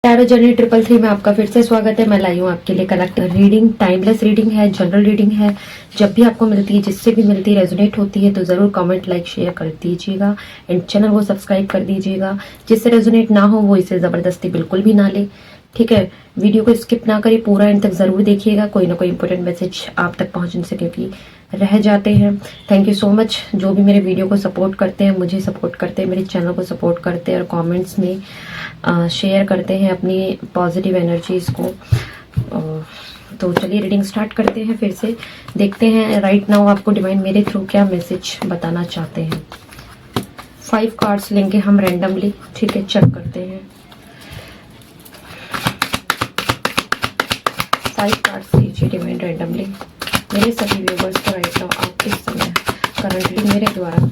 Tarot journey 333 में आपका फिर से स्वागत है। मैं लाई हूँ आपके लिए कलेक्टर रीडिंग। टाइमलेस रीडिंग है, जनरल रीडिंग है। जब भी आपको मिलती है, जिससे भी मिलती है, रेजोनेट होती है तो जरूर कमेंट, लाइक, शेयर कर दीजिएगा एंड चैनल को सब्सक्राइब कर दीजिएगा। जिससे रेजोनेट ना हो वो इसे जबरदस्ती बिल्कुल भी ना ले, ठीक है। वीडियो को स्किप ना करिए, पूरा एंड तक जरूर देखिएगा। कोई ना कोई इंपॉर्टेंट मैसेज आप तक पहुंचने से क्योंकि रह जाते हैं। थैंक यू सो मच जो भी मेरे वीडियो को सपोर्ट करते हैं, मुझे सपोर्ट करते हैं, मेरे चैनल को सपोर्ट करते हैं और कमेंट्स में शेयर करते हैं अपनी पॉजिटिव एनर्जीज को। तो चलिए रीडिंग स्टार्ट करते हैं। फिर से देखते हैं राइट नाउ आपको डिवाइन मेरे थ्रू क्या मैसेज बताना चाहते हैं। 5 कार्ड्स लेंगे हम रैंडमली, ठीक है। चेक करते हैं 5 कार्ड्स लीजिए डिवाइन रैंडमली मेरे सभी व्यूवर्स को राइट नाउ आप इस समय करंटली मेरे द्वारा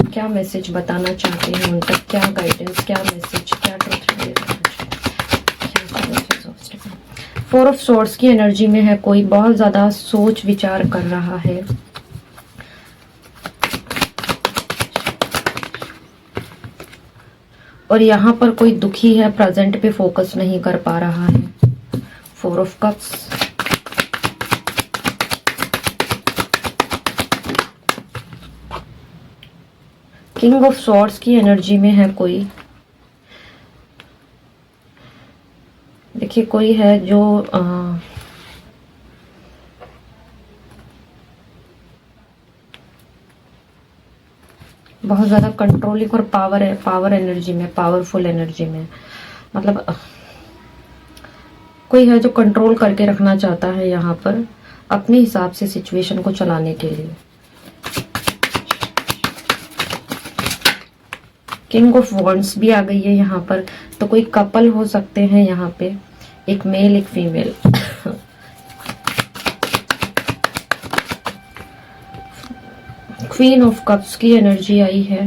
क्या मैसेज बताना चाहते हैं, उन तक क्या गाइडेंस, क्या मैसेज, क्या ट्रूथ रिवील करना चाहते हैं। 4 ऑफ स्वॉर्ड्स की एनर्जी में है कोई, बहुत ज्यादा सोच विचार कर रहा है। और यहाँ पर कोई दुखी है, प्रेजेंट पे फोकस नहीं कर पा रहा है। 4 of cups, king of swords की एनर्जी में है कोई। देखिए कोई है जो बहुत ज्यादा कंट्रोलिंग और पावर एनर्जी में, पावरफुल एनर्जी में, मतलब कोई है जो कंट्रोल करके रखना चाहता है यहाँ पर अपने हिसाब से सिचुएशन को चलाने के लिए। किंग ऑफ वॉन्ड्स भी आ गई है यहाँ पर, तो कोई कपल हो सकते हैं यहाँ पे, एक मेल एक फीमेल। क्वीन ऑफ कप्स की एनर्जी आई है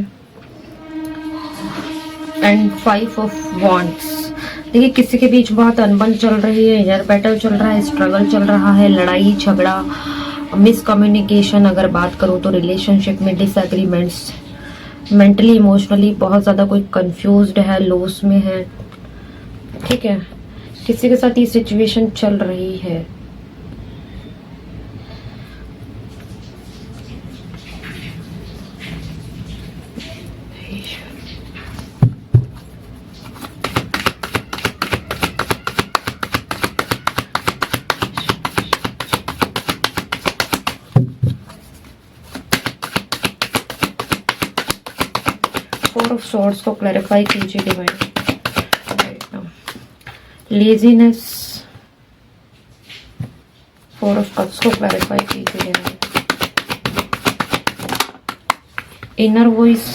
एंड 5 ऑफ वॉन्ड्स। देखिए किसी के बीच बहुत अनबन चल रही है, इनर बैटल चल रहा है, स्ट्रगल चल रहा है, लड़ाई झगड़ा, मिसकम्युनिकेशन। अगर बात करूं तो रिलेशनशिप में डिसएग्रीमेंट्स, मेंटली इमोशनली बहुत ज्यादा कोई कंफ्यूज्ड है, लॉस में है, ठीक है। किसी के साथ ये सिचुएशन चल रही है। फोर ऑफ स्वॉर्ड्स को क्लैरिफाई कीजिए divine right now. Laziness, 4 of cups को क्लैरिफाई कीजिए divine. Inner voice,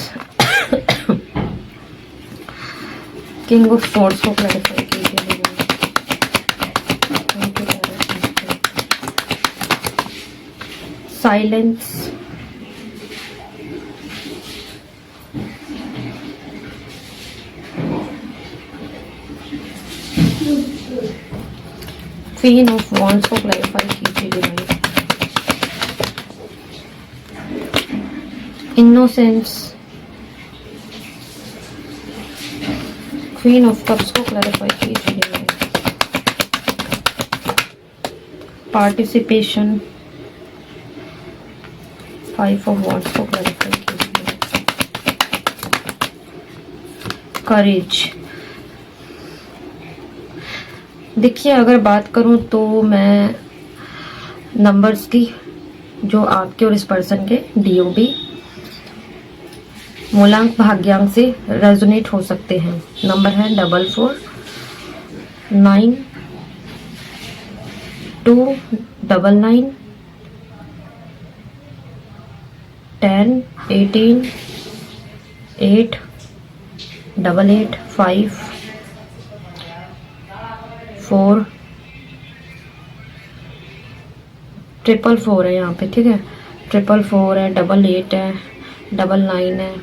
king of swords को क्लैरिफाई कीजिए divine. Silence, queen of wands को क्लैरिफाई कीजिए divine. Innocence, queen of cups को क्लैरिफाई कीजिए डिवाइन। पार्टिसिपेशन, 5 ऑफ वॉन्ड्स को क्लैरिफाई कीजिए। करेज। देखिए अगर बात करूं तो मैं नंबर्स की जो आपके और इस पर्सन के DOB मूलांक भाग्यांक से रेजोनेट हो सकते हैं। नंबर है 44 9 2 99 10 18 8 88 5 4 444 है यहाँ पे, ठीक है। 444 है, 88 है, 99 है,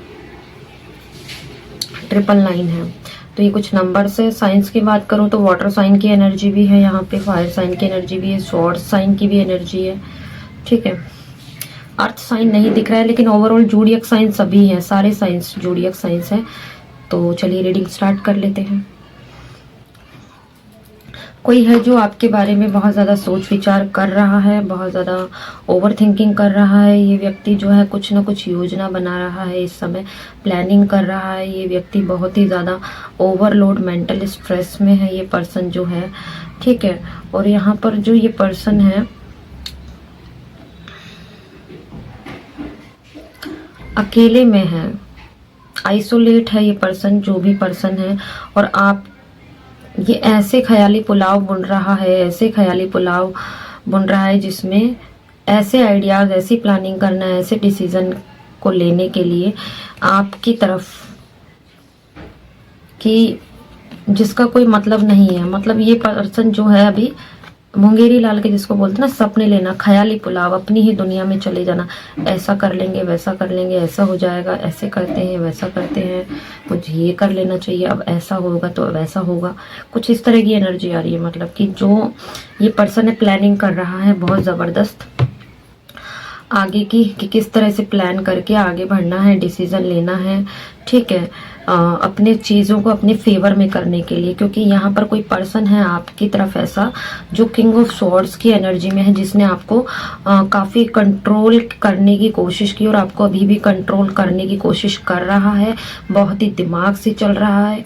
999 है। तो ये कुछ नंबर्स है। साइंस की बात करूँ तो वाटर साइन की एनर्जी भी है यहाँ पे, फायर साइन की एनर्जी भी है, स्वॉर्ड साइन की भी एनर्जी है, ठीक है। अर्थ साइन नहीं दिख रहा है लेकिन ओवरऑल जूडियक साइन सभी हैं, सारे साइंस जूडियक साइंस है। तो चलिए रीडिंग स्टार्ट कर लेते हैं। कोई है जो आपके बारे में बहुत ज़्यादा सोच विचार कर रहा है, बहुत ज़्यादा ओवर थिंकिंग कर रहा है। ये व्यक्ति जो है कुछ ना कुछ योजना बना रहा है, इस समय प्लानिंग कर रहा है। ये व्यक्ति बहुत ही ज़्यादा ओवरलोड मेंटल स्ट्रेस में है, ये पर्सन जो है, ठीक है। और यहाँ पर जो ये पर्सन है अकेले में है, आइसोलेट है ये पर्सन, जो भी पर्सन है। और आप ये ऐसे ख्याली पुलाव बुन रहा है, ऐसे ख्याली पुलाव बुन रहा है जिसमें ऐसे आइडियाज, ऐसी प्लानिंग करना है, ऐसे डिसीजन को लेने के लिए आपकी तरफ कि जिसका कोई मतलब नहीं है। मतलब ये पर्सन जो है अभी मुंगेरी लाल के जिसको बोलते हैं ना, सपने लेना, ख्याली पुलाव, अपनी ही दुनिया में चले जाना। ऐसा कर लेंगे, वैसा कर लेंगे, ऐसा हो जाएगा, ऐसे करते हैं, वैसा करते हैं, कुछ ये कर लेना चाहिए, अब ऐसा होगा तो वैसा होगा, कुछ इस तरह की एनर्जी आ रही है। मतलब कि जो ये पर्सन है प्लानिंग कर रहा है बहुत ज़बरदस्त आगे की, कि किस तरह से प्लान करके आगे बढ़ना है, डिसीजन लेना है, ठीक है, अपने चीज़ों को अपने फेवर में करने के लिए। क्योंकि यहाँ पर कोई पर्सन है आपकी तरफ ऐसा जो किंग ऑफ स्वॉर्ड्स की एनर्जी में है, जिसने आपको काफ़ी कंट्रोल करने की कोशिश की और आपको अभी भी कंट्रोल करने की कोशिश कर रहा है। बहुत ही दिमाग से चल रहा है,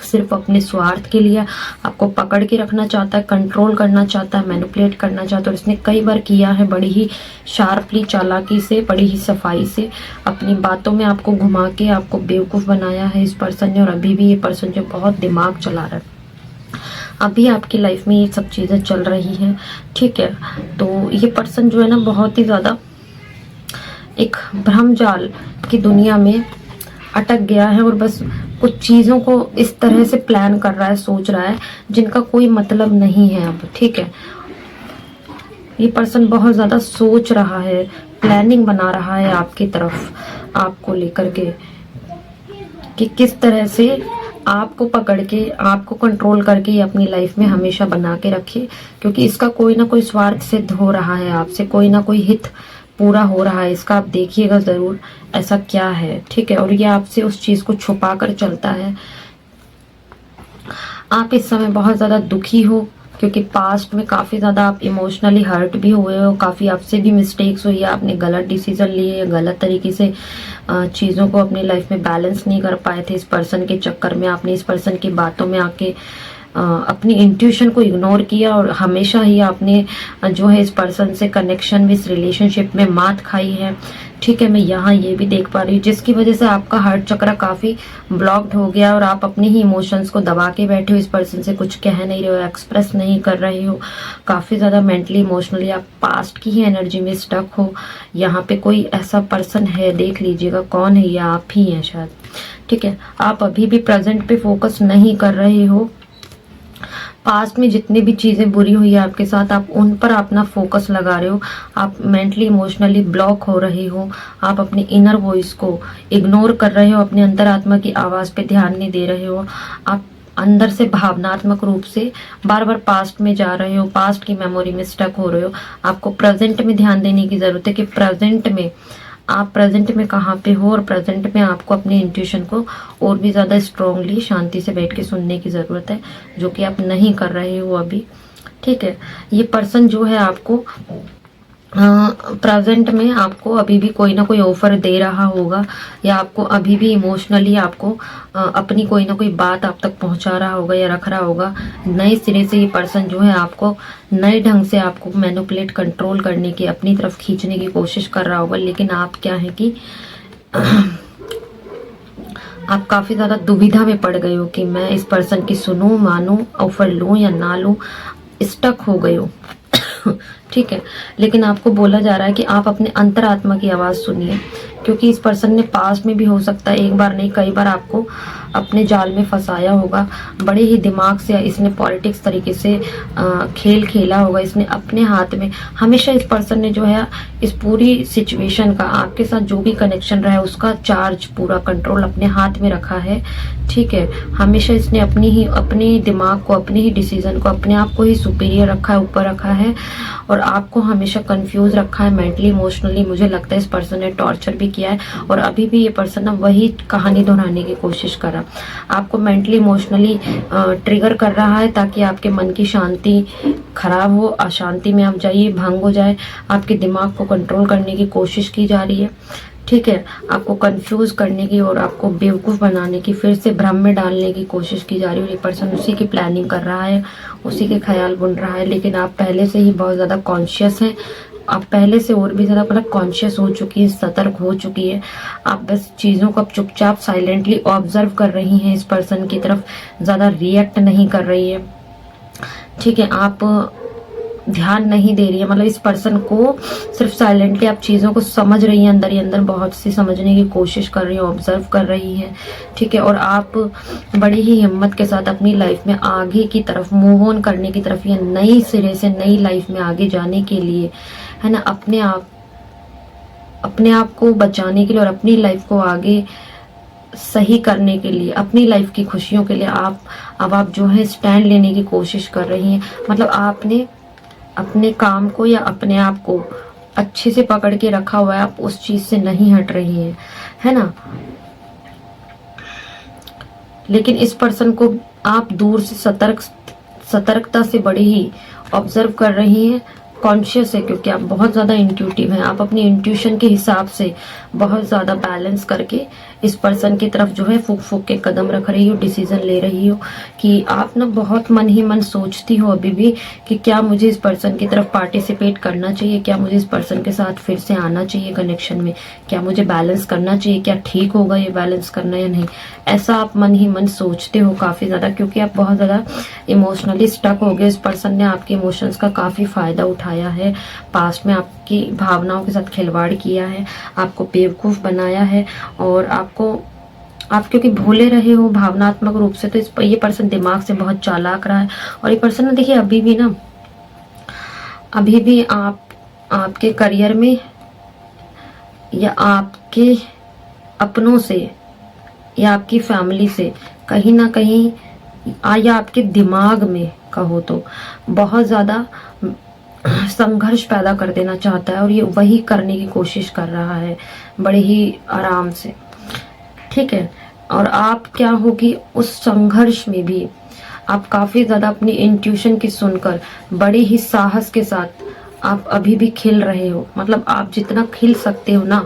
सिर्फ अपने स्वार्थ के लिए आपको पकड़ के रखना चाहता है, कंट्रोल करना चाहता है, मैनिपुलेट करना चाहता है। और इसने कई बार किया है, बड़ी ही शार्पली, चालाकी से, बड़ी ही सफाई से अपनी बातों में आपको घुमा के आपको बेवकूफ़ बनाया है इस पर्सन ने। और अभी भी ये पर्सन जो बहुत दिमाग चला रहा है, अभी आपकी लाइफ में ये सब चीज़ें चल रही हैं, ठीक है। तो ये पर्सन जो है ना बहुत ही ज़्यादा एक भ्रमजाल की दुनिया में अटक गया है और बस कुछ चीज़ों को इस तरह से प्लान कर रहा है, सोच रहा है, जिनका कोई मतलब नहीं है अब, ठीक है। ये पर्सन बहुत ज़्यादा सोच रहा है, प्लानिंग बना रहा है आपकी तरफ, आपको लेकर के, कि किस तरह से आपको पकड़ के, आपको कंट्रोल करके ये अपनी लाइफ में हमेशा बना के रखे। क्योंकि इसका कोई ना कोई स्वार्थ सिद्ध हो रहा है आपसे, कोई ना कोई हित पूरा हो रहा है इसका। आप देखिएगा ज़रूर ऐसा क्या है, ठीक है। और ये आपसे उस चीज़ को छुपा कर चलता है। आप इस समय बहुत ज़्यादा दुखी हो क्योंकि पास्ट में काफ़ी ज़्यादा आप इमोशनली हर्ट भी हुए हो, काफ़ी आपसे भी मिस्टेक्स हुई है, आपने गलत डिसीजन लिए, गलत तरीके से चीज़ों को अपनी लाइफ में बैलेंस नहीं कर पाए थे। इस पर्सन के चक्कर में आपने इस पर्सन की बातों में आके अपनी इंट्यूशन को इग्नोर किया और हमेशा ही आपने जो है इस पर्सन से कनेक्शन में, इस रिलेशनशिप में मात खाई है, ठीक है। मैं यहाँ ये भी देख पा रही हूँ जिसकी वजह से आपका हार्ट चक्र काफ़ी ब्लॉक्ड हो गया और आप अपने ही इमोशंस को दबा के बैठे हो, इस पर्सन से कुछ कह नहीं रहे हो, एक्सप्रेस नहीं कर रहे हो, काफ़ी ज़्यादा मेंटली इमोशनली आप पास्ट की ही एनर्जी में स्टक हो। यहाँ पे कोई ऐसा पर्सन है, देख लीजिएगा कौन है, या आप ही हैं शायद, ठीक है। आप अभी भी प्रेजेंट पे फोकस नहीं कर रहे हो। पास्ट में जितनी भी चीज़ें बुरी हुई है आपके साथ, आप उन पर अपना फोकस लगा रहे हो। आप मेंटली इमोशनली ब्लॉक हो रहे हो, आप अपनी इनर वॉइस को इग्नोर कर रहे हो, अपने अंतरात्मा की आवाज़ पे ध्यान नहीं दे रहे हो। आप अंदर से भावनात्मक रूप से बार बार पास्ट में जा रहे हो, पास्ट की मेमोरी में स्टक हो रहे हो। आपको प्रेजेंट में ध्यान देने की ज़रूरत है कि प्रेजेंट में आप प्रेजेंट में कहाँ पे हो, और प्रेजेंट में आपको अपने इंट्यूशन को और भी ज़्यादा स्ट्रांगली शांति से बैठ के सुनने की ज़रूरत है, जो कि आप नहीं कर रहे हो अभी, ठीक है। ये पर्सन जो है आपको प्रेजेंट में आपको अभी भी कोई ना कोई ऑफर दे रहा होगा, या आपको अभी भी इमोशनली आपको अपनी कोई ना कोई बात आप तक पहुंचा रहा होगा या रख रहा होगा। नए सिरे से ये पर्सन जो है आपको नए ढंग से आपको मैनिपुलेट, कंट्रोल करने की, अपनी तरफ खींचने की कोशिश कर रहा होगा। लेकिन आप क्या है कि आप काफ़ी ज़्यादा दुविधा में पड़ गए हो कि मैं इस पर्सन की सुनूं, मानूं, ऑफर लूं या ना लूं, स्टक हो गए हो ठीक है। लेकिन आपको बोला जा रहा है कि आप अपने अंतरात्मा की आवाज़ सुनिए, क्योंकि इस पर्सन ने पास्ट में भी हो सकता है, एक बार नहीं कई बार आपको अपने जाल में फंसाया होगा। बड़े ही दिमाग से इसने पॉलिटिक्स तरीके से खेल खेला होगा। इसने अपने हाथ में हमेशा, इस पर्सन ने जो है इस पूरी सिचुएशन का, आपके साथ जो भी कनेक्शन रहा है उसका चार्ज, पूरा कंट्रोल अपने हाथ में रखा है, ठीक है। हमेशा इसने अपने दिमाग को, अपने ही डिसीजन को, अपने आप को ही सुपीरियर रखा है, ऊपर रखा है, और आपको हमेशा कंफ्यूज रखा है मेंटली, इमोशनली। मुझे लगता है इस पर्सन ने टॉर्चर भी किया है और अभी भी ये पर्सन ना वही कहानी दोहराने की कोशिश कर रहा, आपको मेंटली इमोशनली ट्रिगर कर रहा है ताकि आपके मन की शांति खराब हो, अशांति में आप जाइए, भंग हो जाए। आपके दिमाग को कंट्रोल करने की कोशिश की जा रही है, ठीक है, आपको कंफ्यूज करने की और आपको बेवकूफ़ बनाने की, फिर से भ्रम में डालने की कोशिश की जा रही है। और ये पर्सन उसी की प्लानिंग कर रहा है, उसी के ख्याल बुन रहा है। लेकिन आप पहले से ही बहुत ज़्यादा कॉन्शियस हैं, आप पहले से और भी ज़्यादा मतलब कॉन्शियस हो चुकी है, सतर्क हो चुकी है। आप बस चीज़ों को चुपचाप साइलेंटली ऑब्जर्व कर रही हैं, इस पर्सन की तरफ ज़्यादा रिएक्ट नहीं कर रही है, ठीक है। आप ध्यान नहीं दे रही है, मतलब इस पर्सन को सिर्फ साइलेंटली आप चीज़ों को समझ रही हैं, अंदर ही अंदर बहुत सी समझने की कोशिश कर रही हैं, ऑब्जर्व कर रही हैं, ठीक है। और आप बड़ी ही हिम्मत के साथ अपनी लाइफ में आगे की तरफ मूव ऑन करने की तरफ, या नई सिरे से नई लाइफ में आगे जाने के लिए, है ना, अपने आप को बचाने के लिए और अपनी लाइफ को आगे सही करने के लिए, अपनी लाइफ की खुशियों के लिए आप जो है स्टैंड लेने की कोशिश कर रही हैं। मतलब आपने अपने काम को या अपने आप को अच्छे से पकड़ के रखा हुआ है, आप उस चीज से नहीं हट रही हैं, है ना। लेकिन इस पर्सन को आप दूर से सतर्कता से बड़ी ही ऑब्जर्व कर रही हैं, कॉन्शियस है, क्योंकि आप बहुत ज़्यादा इंट्यूटिव हैं। आप अपनी इंट्यूशन के हिसाब से बहुत ज़्यादा बैलेंस करके इस पर्सन की तरफ जो है फूक फूक के कदम रख रही हो, डिसीजन ले रही हो कि आप ना बहुत मन ही मन सोचती हो अभी भी कि क्या मुझे इस पर्सन की तरफ पार्टिसिपेट करना चाहिए, क्या मुझे इस पर्सन के साथ फिर से आना चाहिए कनेक्शन में, क्या मुझे बैलेंस करना चाहिए, क्या ठीक होगा ये बैलेंस करना या नहीं। ऐसा आप मन ही मन सोचते हो काफ़ी ज़्यादा, क्योंकि आप बहुत ज़्यादा इमोशनली स्टक हो गए। इस पर्सन ने आपके इमोशंस का काफ़ी फ़ायदा उठाया है, पास्ट में आपकी भावनाओं के साथ खिलवाड़ किया है, आपको बेवकूफ़ बनाया है, और आप क्योंकि भूले रहे हो भावनात्मक रूप से, तो ये पर्सन दिमाग से बहुत चालाक रहा है। और ये पर्सन ना देखिए अभी भी आपके करियर में या आपके अपनों से या आपकी फैमिली से कहीं ना कहीं, या आपके दिमाग में कहो तो, बहुत ज़्यादा संघर्ष पैदा कर देना चाहता है, और ये वही करने की कोशिश कर रहा है बड़े ही आराम से, ठीक है। और आप क्या होगी उस संघर्ष में भी आप काफी ज्यादा अपनी इंट्यूशन की सुनकर बड़े ही साहस के साथ आप अभी भी खिल रहे हो। मतलब आप जितना खिल सकते हो ना,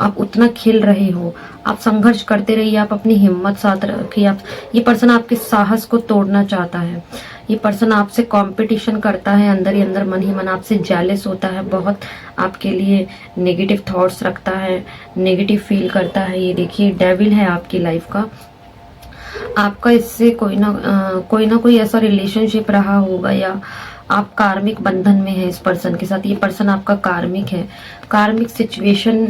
आप उतना खिल रहे हो। आप संघर्ष करते रहिए, आप अपनी हिम्मत साथ रखिए। आप, ये पर्सन आपके साहस को तोड़ना चाहता है, ये पर्सन आपसे कंपटीशन करता है, अंदर ही अंदर मन ही मन आपसे जेलस होता है, बहुत आपके लिए नेगेटिव थॉट्स रखता है, नेगेटिव फील करता है। ये देखिए डेविल है आपकी लाइफ का, आपका इससे कोई ना कोई ऐसा रिलेशनशिप रहा होगा, या आप कार्मिक बंधन में है इस पर्सन के साथ। ये पर्सन आपका कार्मिक है, कार्मिक सिचुएशन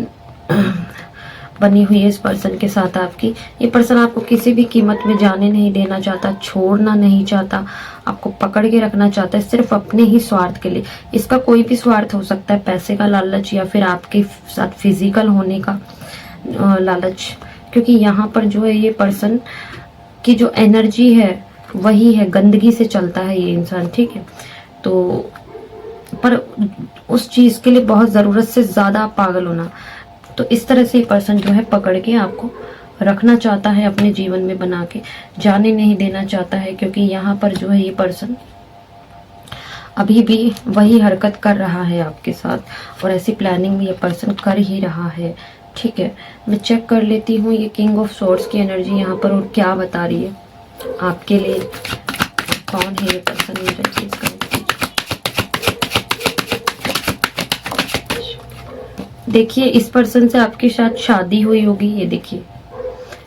बनी हुई है इस पर्सन के साथ आपकी। ये पर्सन आपको किसी भी कीमत में जाने नहीं देना चाहता, छोड़ना नहीं चाहता, आपको पकड़ के रखना चाहता है सिर्फ अपने ही स्वार्थ के लिए। इसका कोई भी स्वार्थ हो सकता है, पैसे का लालच या फिर आपके साथ फिजिकल होने का लालच, क्योंकि यहाँ पर जो है ये पर्सन की जो एनर्जी है वही है, गंदगी से चलता है ये इंसान, ठीक है। तो पर उस चीज के लिए बहुत जरूरत से ज्यादा पागल होना, तो इस तरह से ये पर्सन जो है पकड़ के आपको रखना चाहता है, अपने जीवन में बना के जाने नहीं देना चाहता है, क्योंकि यहाँ पर जो है ये पर्सन अभी भी वही हरकत कर रहा है आपके साथ, और ऐसी प्लानिंग भी ये पर्सन कर ही रहा है, ठीक है। मैं चेक कर लेती हूँ ये किंग ऑफ स्वॉर्ड्स की एनर्जी यहाँ पर और क्या बता रही है आपके लिए। कौन है ये पर्सन, मुझे प्लीज कर देखिए। इस पर्सन से आपके साथ शादी हुई होगी, ये देखिए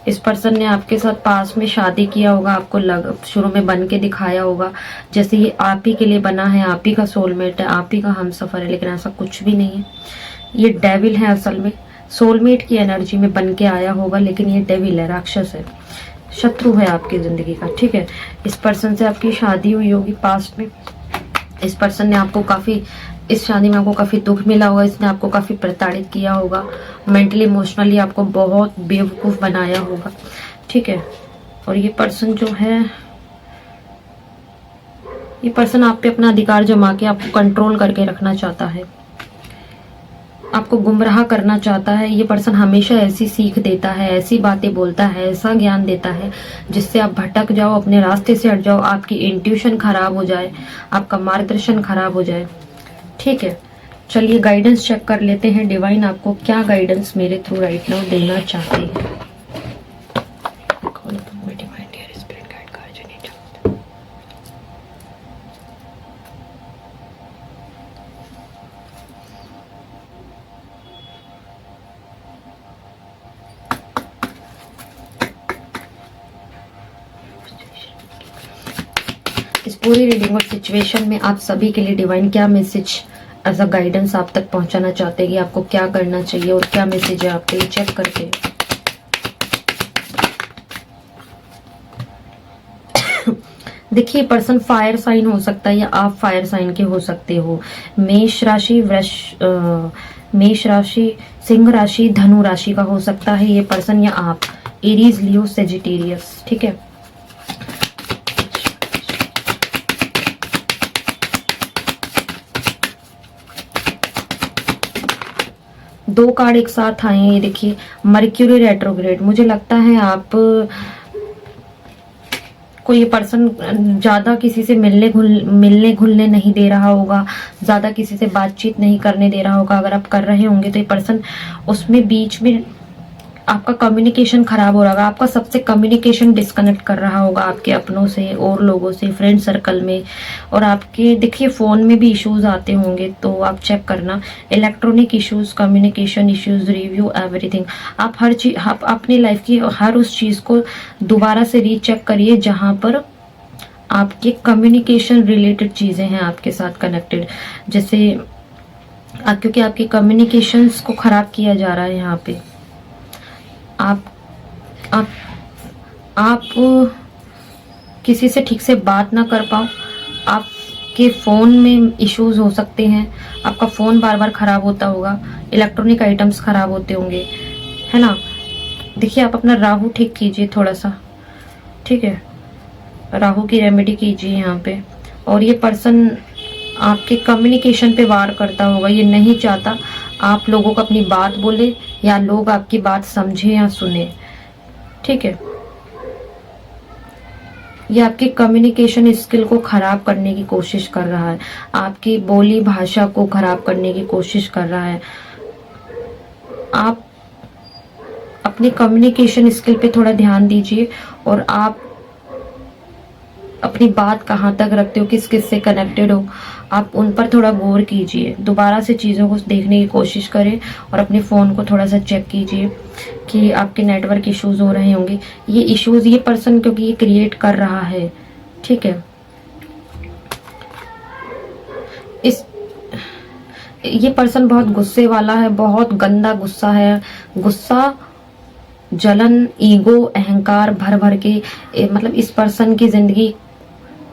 इस पर्सन ने आपके साथ पास में शादी किया होगा, आपको शुरू में बन के दिखाया होगा जैसे ये आप ही के लिए बना है, आप ही का सोलमेट है, आप ही का हमसफर है, लेकिन ऐसा कुछ भी नहीं है। ये डेविल है, असल में सोलमेट की एनर्जी में बन के आया होगा, लेकिन ये डेविल है, राक्षस है, शत्रु है आपकी जिंदगी का, ठीक है। इस पर्सन से आपकी शादी हुई होगी पास्ट में। इस पर्सन ने आपको काफी, इस शादी में आपको काफी दुख मिला होगा, इसने आपको काफी प्रताड़ित किया होगा, मेंटली इमोशनली आपको बहुत बेवकूफ बनाया होगा, ठीक है। और ये पर्सन जो है, ये पर्सन आप पे अपना अधिकार जमा के आपको कंट्रोल करके रखना चाहता है, आपको गुमराह करना चाहता है। ये पर्सन हमेशा ऐसी सीख देता है, ऐसी बातें बोलता है, ऐसा ज्ञान देता है जिससे आप भटक जाओ, अपने रास्ते से हट जाओ, आपकी इंट्यूशन खराब हो जाए, आपका मार्गदर्शन खराब हो जाए। ठीक है, चलिए गाइडेंस चेक कर लेते हैं। डिवाइन आपको क्या गाइडेंस मेरे थ्रू राइट नाउ देना चाहते हैं। इस पूरी रीडिंग और सिचुएशन में आप सभी के लिए डिवाइन क्या मैसेज एज अ गाइडेंस आप तक पहुंचाना चाहते हैं कि आपको क्या करना चाहिए और क्या मैसेज है आपके लिए, चेक करते हैं। देखिए, पर्सन फायर साइन हो सकता है या आप फायर साइन के हो सकते हो। मेष राशि, मेष राशि, सिंह राशि, धनु राशि का हो सकता है ये पर्सन, या आप एरीज, लियो, सेजिटेरियस। ठीक है, दो कार्ड एक साथ आए हैं। ये देखिए, मर्क्यूरी रेट्रोग्रेड। मुझे लगता है आप को ये पर्सन ज्यादा किसी से मिलने घुलने नहीं दे रहा होगा, ज्यादा किसी से बातचीत नहीं करने दे रहा होगा। अगर आप कर रहे होंगे तो ये पर्सन उसमें बीच में आपका कम्युनिकेशन खराब हो रहा होगा, आपका सबसे कम्युनिकेशन डिस्कनेक्ट कर रहा होगा, आपके अपनों से और लोगों से, फ्रेंड सर्कल में। और आपके देखिए फोन में भी इश्यूज आते होंगे, तो आप चेक करना। Electronic issues, communication issues, review, everything. आप हर चीज, आप अपनी लाइफ की हर उस चीज को दोबारा से रीचेक करिए जहां पर आपके कम्युनिकेशन रिलेटेड चीजें हैं आपके साथ कनेक्टेड। जैसे क्योंकि आपके कम्युनिकेशंस को खराब किया जा रहा है यहाँ पे। आप किसी से ठीक से बात ना कर पाओ, आपके फोन में इश्यूज हो सकते हैं, आपका फोन बार बार खराब होता होगा, इलेक्ट्रॉनिक आइटम्स खराब होते होंगे, है ना। देखिए, आप अपना राहु ठीक कीजिए थोड़ा सा। ठीक है, राहु की रेमेडी कीजिए यहाँ पे। और ये पर्सन आपके कम्युनिकेशन पे वार करता होगा, ये नहीं चाहता आप लोगों को अपनी बात बोले या लोग आपकी बात समझे या सुने। ठीक है, ये आपकी कम्युनिकेशन स्किल को खराब करने की कोशिश कर रहा है, आपकी बोली भाषा को खराब करने की कोशिश कर रहा है। आप अपनी कम्युनिकेशन स्किल पे थोड़ा ध्यान दीजिए और आप अपनी बात कहाँ तक रखते हो, किस किस से कनेक्टेड हो, आप उन पर थोड़ा गौर कीजिए। दोबारा से चीज़ों को देखने की कोशिश करें और अपने फ़ोन को थोड़ा सा चेक कीजिए कि आपके नेटवर्क इश्यूज हो रहे होंगे। ये इश्यूज ये पर्सन क्योंकि ये क्रिएट कर रहा है। ठीक है, ये पर्सन बहुत गुस्से वाला है, बहुत गंदा गुस्सा है। गुस्सा, जलन, ईगो, अहंकार भर भर के मतलब इस पर्सन की जिंदगी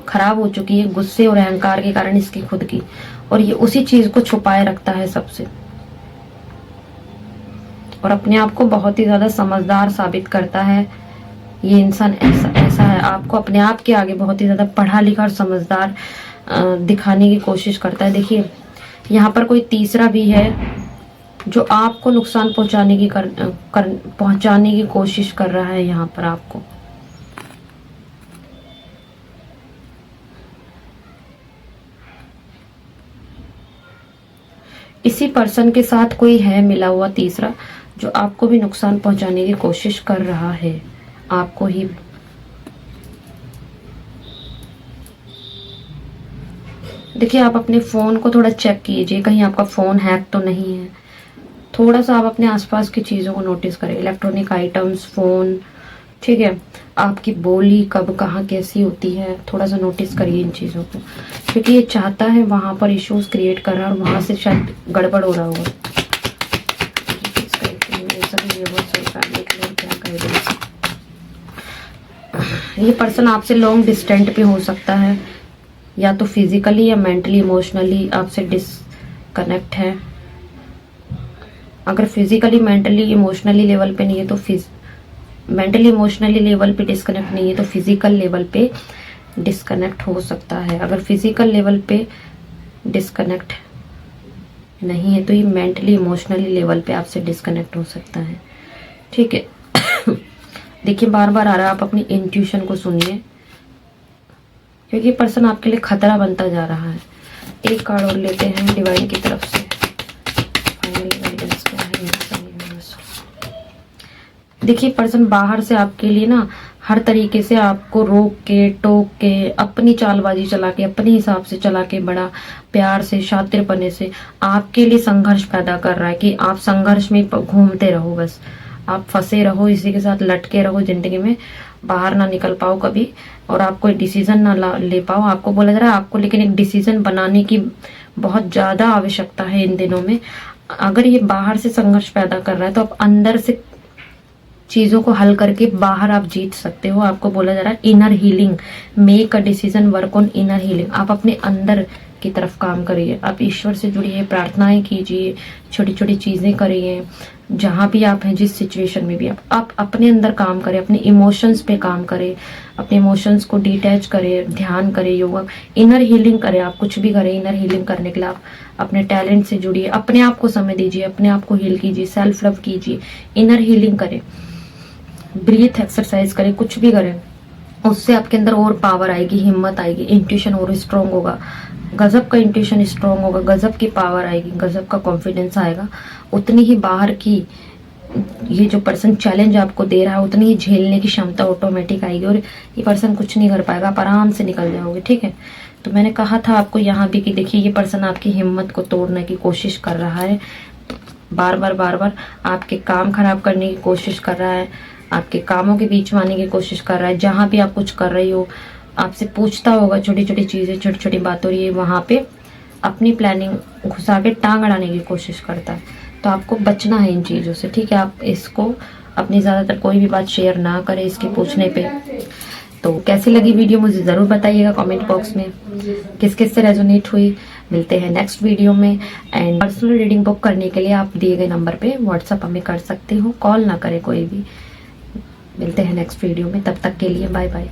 खराब हो चुकी है गुस्से और अहंकार के कारण इसकी खुद की, और ये उसी चीज को छुपाए रखता है सबसे, और अपने आप को बहुत ही ज्यादा समझदार साबित करता है। ये इंसान ऐसा है, आपको अपने आप के आगे बहुत ही ज्यादा पढ़ा लिखा और समझदार दिखाने की कोशिश करता है। देखिए, यहाँ पर कोई तीसरा भी है जो आपको नुकसान पहुंचाने की कोशिश कर रहा है यहाँ पर आपको। इसी पर्सन के साथ कोई है मिला हुआ तीसरा जो आपको भी नुकसान पहुंचाने की कोशिश कर रहा है, आपको ही। देखिए, आप अपने फोन को थोड़ा चेक कीजिए, कहीं आपका फोन हैक तो नहीं है। थोड़ा सा आप अपने आसपास की चीजों को नोटिस करें, इलेक्ट्रॉनिक आइटम्स, फोन। ठीक है, आपकी बोली कब कहाँ कैसी होती है, थोड़ा सा नोटिस करिए इन चीजों को, क्योंकि ये चाहता है वहां पर इश्यूज क्रिएट कर रहा है और वहां से शायद गड़बड़ हो रहा होगा। ये पर्सन आपसे लॉन्ग डिस्टेंट पे हो सकता है, या तो फिजिकली या मेंटली इमोशनली आपसे डिसकनेक्ट है। अगर फिजिकली मेंटली इमोशनली लेवल पे नहीं है तो मेंटली इमोशनली लेवल पे डिस्कनेक्ट नहीं है तो फिजिकल लेवल पे डिस्कनेक्ट हो सकता है। अगर फिजिकल लेवल पे डिस्कनेक्ट नहीं है तो ये मेंटली इमोशनली लेवल पे आपसे डिस्कनेक्ट हो सकता है, ठीक है। देखिए बार बार आ रहा है, आप अपनी इंट्यूशन को सुनिए, क्योंकि पर्सन आपके लिए खतरा बनता जा रहा है। एक कार्ड और लेते हैं डिवाइन की तरफ से। देखिए पर्सन बाहर से आपके लिए ना हर तरीके से आपको रोक के टोक के अपनी चालबाजी चला के अपने हिसाब से चला के बड़ा प्यार से शातिरपने से आपके लिए संघर्ष पैदा कर रहा है कि आप संघर्ष में घूमते रहो, बस आप फंसे रहो, इसी के साथ लटके रहो जिंदगी में, बाहर ना निकल पाओ कभी और आप कोई डिसीजन ना ले पाओ। आपको बोला जा रहा है आपको लेकिन एक डिसीजन बनाने की बहुत ज्यादा आवश्यकता है इन दिनों में। अगर ये बाहर से संघर्ष पैदा कर रहा है तो आप अंदर से चीजों को हल करके बाहर आप जीत सकते हो। आपको बोला जा रहा है inner healing, make a decision, work on inner healing. आप अपने अंदर की तरफ काम करिए, आप ईश्वर से जुड़िए, प्रार्थनाएं कीजिए, छोटी छोटी चीजें करिए, जहां भी आप हैं जिस सिचुएशन में भी आप अपने अंदर काम करें, अपने इमोशंस पे काम करें, अपने इमोशंस को डिटैच करें, ध्यान करें, योगा, इनर हीलिंग करें। आप कुछ भी करें इनर हीलिंग करने के लिए आप अपने टैलेंट से जुड़िए, अपने आप को समय दीजिए, अपने आप को हील कीजिए, सेल्फ लव कीजिए, इनर हीलिंग करें, ब्रीथ एक्सरसाइज करें, कुछ भी करें, उससे आपके अंदर और पावर आएगी, हिम्मत आएगी, इंट्यूशन और स्ट्रांग होगा, गजब का इंट्यूशन स्ट्रांग होगा, गजब की पावर आएगी, गजब का कॉन्फिडेंस आएगा। उतनी ही बाहर की ये जो पर्सन चैलेंज आपको दे रहा है उतनी ही झेलने की क्षमता ऑटोमेटिक आएगी और ये पर्सन कुछ नहीं कर पाएगा, आप आराम से निकल जाओगे, ठीक है। तो मैंने कहा था आपको यहाँ भी कि देखिए ये पर्सन आपकी हिम्मत को तोड़ने की कोशिश कर रहा है, बार बार आपके काम खराब करने की कोशिश कर रहा है, आपके कामों के बीच में आने की कोशिश कर रहा है। जहां भी आप कुछ कर रही हो आपसे पूछता होगा छोटी छोटी चीजें, छोटी छोटी बातों, ये वहां पे अपनी प्लानिंग घुसा के टांग अड़ाने की कोशिश करता है। तो आपको बचना है इन चीजों से, ठीक है। आप इसको अपनी ज्यादातर कोई भी बात शेयर ना करें इसके पूछने पे। तो कैसी लगी वीडियो मुझे जरूर बताइएगा कमेंट बॉक्स में, किस किस से रेजोनेट हुई। मिलते हैं नेक्स्ट वीडियो में। एंड पर्सनल रीडिंग बुक करने के लिए आप दिए गए नंबर पे व्हाट्सअप हमें कर सकते हो, कॉल ना करें कोई भी। मिलते हैं नेक्स्ट वीडियो में, तब तक के लिए बाय बाय।